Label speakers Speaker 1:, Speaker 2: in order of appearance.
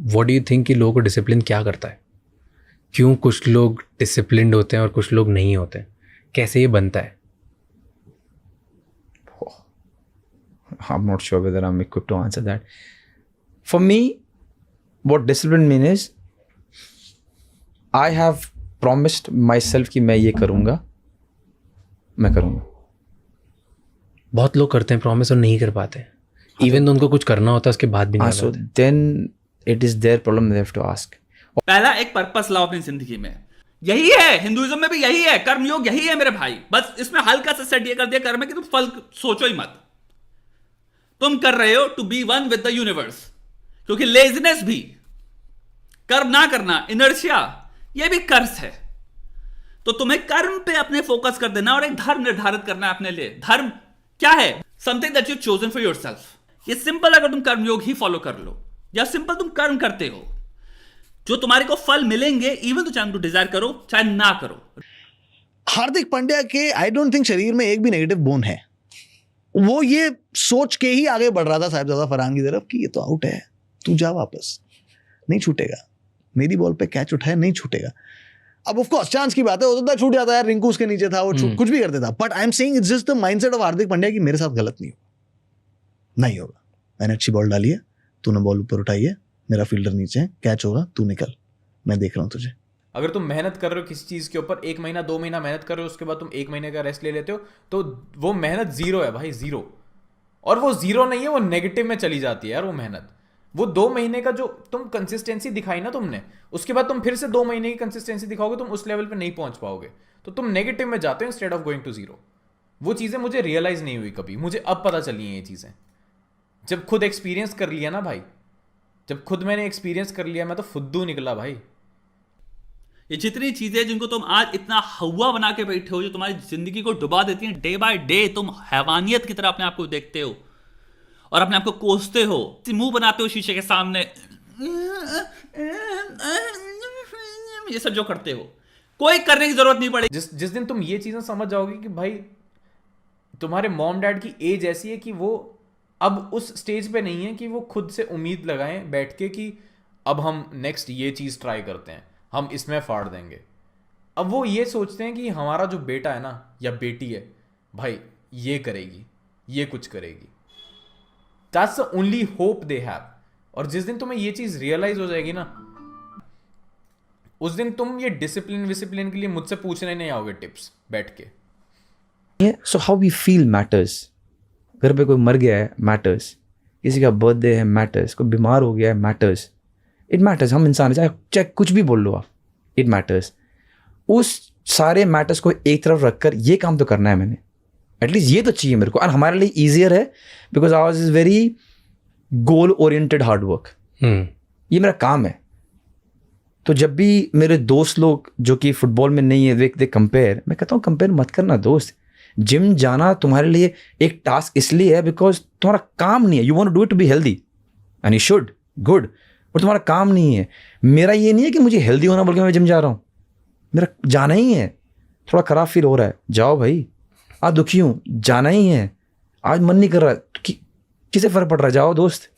Speaker 1: What do you think कि लोगों को डिसिप्लिन क्या करता है? क्यों कुछ लोग डिसिप्लिन्ड होते हैं और कुछ लोग नहीं होते? कैसे ये बनता है?
Speaker 2: I'm not sure whether I'm equipped to answer that. For me, what discipline means is I have promised myself कि मैं ये करूँगा, मैं करूँगा.
Speaker 1: बहुत लोग करते हैं प्रॉमिस और नहीं कर पाते, इवन तो उनको कुछ करना होता है उसके बाद भी नहीं कर
Speaker 2: So
Speaker 1: पाते.
Speaker 2: then it is their problem, they have to ask.
Speaker 3: पहला एक पर्पस लाओ अपनी जिंदगी में. यही है, हिंदुइज्म में भी यही है, कर्मयोग यही है मेरे भाई. बस इसमें हल्का सा सेट ये कर दिया कर्म है कि तुम फल सोचो ही मत. तुम कर रहे हो to be one with the universe. क्योंकि लेजीनेस भी, कर्म ना करना, इनर्शिया, ये भी कर्स है. तो तुम्हें कर्म पे अपने फोकस कर देना और एक धर्म निर्धारित करना है अपने लिए. धर्म क्या है? Something that you chosen for yourself. ये सिंपल, अगर तुम कर्मयोग ही फॉलो कर लो या सिंपल तुम कर्म करते हो, जो तुम्हारे को फल मिलेंगे, इवन तो चाहे तुम डिजायर करो चाहे ना करो.
Speaker 4: हार्दिक पांड्या के आई डोंट थिंक शरीर में एक भी नेगेटिव बोन है. वो ये सोच के ही आगे बढ़ रहा था साहिबजादा फरहान की तरफ कि ये तो आउट है, तू जा वापस, नहीं छूटेगा, मेरी बॉल पे कैच उठाया नहीं छूटेगा. अब ऑफ कोर्स चांस की बात है, होता छूट जाता है यार, रिंकू उसके नीचे था, वो कुछ भी कर देता. But I am saying it's just the mindset of Hardik Pandya कि मेरे साथ गलत नहीं होगा. मैंने अच्छी बॉल डाली है, तूने बॉल ऊपर उठाई है, मेरा फील्डर नीचे है, कैच होगा, तू निकल, मैं देख रहा हूँ तुझे.
Speaker 5: अगर तुम मेहनत कर रहे हो किसी चीज़ के ऊपर, 1 महीना 2 महीना मेहनत कर रहे हो, उसके बाद तुम 1 महीने का रेस्ट ले लेते हो, तो वो मेहनत जीरो है भाई, जीरो. और वो जीरो नहीं है, वो नेगेटिव में चली जाती है यार वो मेहनत. वो 2 महीने का जो तुम कंसिस्टेंसी दिखाई ना तुमने, उसके बाद तुम फिर से 2 महीने की कंसिस्टेंसी दिखाओगे, तुम उस लेवल पे नहीं पहुंच पाओगे. तो तुम नेगेटिव में जाते हो instead of going to zero. वो चीज़ें मुझे रियलाइज नहीं हुई कभी, मुझे अब पता चली हैं ये चीज़ें, जब खुद एक्सपीरियंस कर लिया ना भाई. जब खुद मैंने एक्सपीरियंस कर लिया, मैं तो फुद्दू निकला भाई.
Speaker 3: ये जितनी चीजें जिनको तुम आज इतना हवा बना के बैठे हो, जो तुम्हारी जिंदगी को डुबा देती हैं, डे बाय डे तुम हैवानियत की तरह अपने आप को देखते हो और अपने आप को कोसते हो, मुंह बनाते हो शीशे के सामने, ये सब जो करते हो, कोई करने की जरूरत नहीं पड़ेगी.
Speaker 5: जिस दिन तुम ये चीज़ें समझ जाओगे कि भाई तुम्हारे मॉम डैड की एज ऐसी है कि वो अब उस स्टेज पे नहीं है कि वो खुद से उम्मीद लगाएं बैठ के कि अब हम नेक्स्ट ये चीज़ ट्राई करते हैं, हम इसमें फाड़ देंगे. अब वो ये सोचते हैं कि हमारा जो बेटा है ना या बेटी है भाई, ये करेगी, ये कुछ करेगी. That's the only hope they have. और जिस दिन तुम्हें ये चीज़ रियलाइज हो जाएगी ना, उस दिन तुम ये डिसिप्लिन के लिए मुझसे पूछने नहीं आओगे टिप्स बैठ के.
Speaker 2: So how we feel matters. घर पे कोई मर गया है, मैटर्स. किसी का बर्थडे है, मैटर्स. कोई बीमार हो गया है, मैटर्स. It matters. हम इंसान हैं, चाहे कुछ भी बोल लो आप, इट मैटर्स. उस सारे मैटर्स को एक तरफ रखकर ये काम तो करना है मैंने, एटलीस्ट ये तो चाहिए मेरे को. और हमारे लिए ईजियर है because hours is very goal oriented hard work. ये मेरा काम है. तो जब भी मेरे दोस्त लोग जो कि फुटबॉल में नहीं है, वे कंपेयर, मैं कहता हूँ कंपेयर मत करना दोस्त. जिम जाना तुम्हारे लिए एक टास्क इसलिए है बिकॉज तुम्हारा काम नहीं है. You want to do it to be healthy and you should, good, और तुम्हारा काम नहीं है. मेरा ये नहीं है कि मुझे हेल्दी होना बल्कि मैं जिम जा रहा हूँ. मेरा जाना ही है. थोड़ा खराब फील हो रहा है, जाओ भाई. आज दुखी हूँ, जाना ही है. आज मन नहीं कर रहा, किसे फर्क पड़ रहा है, जाओ दोस्त.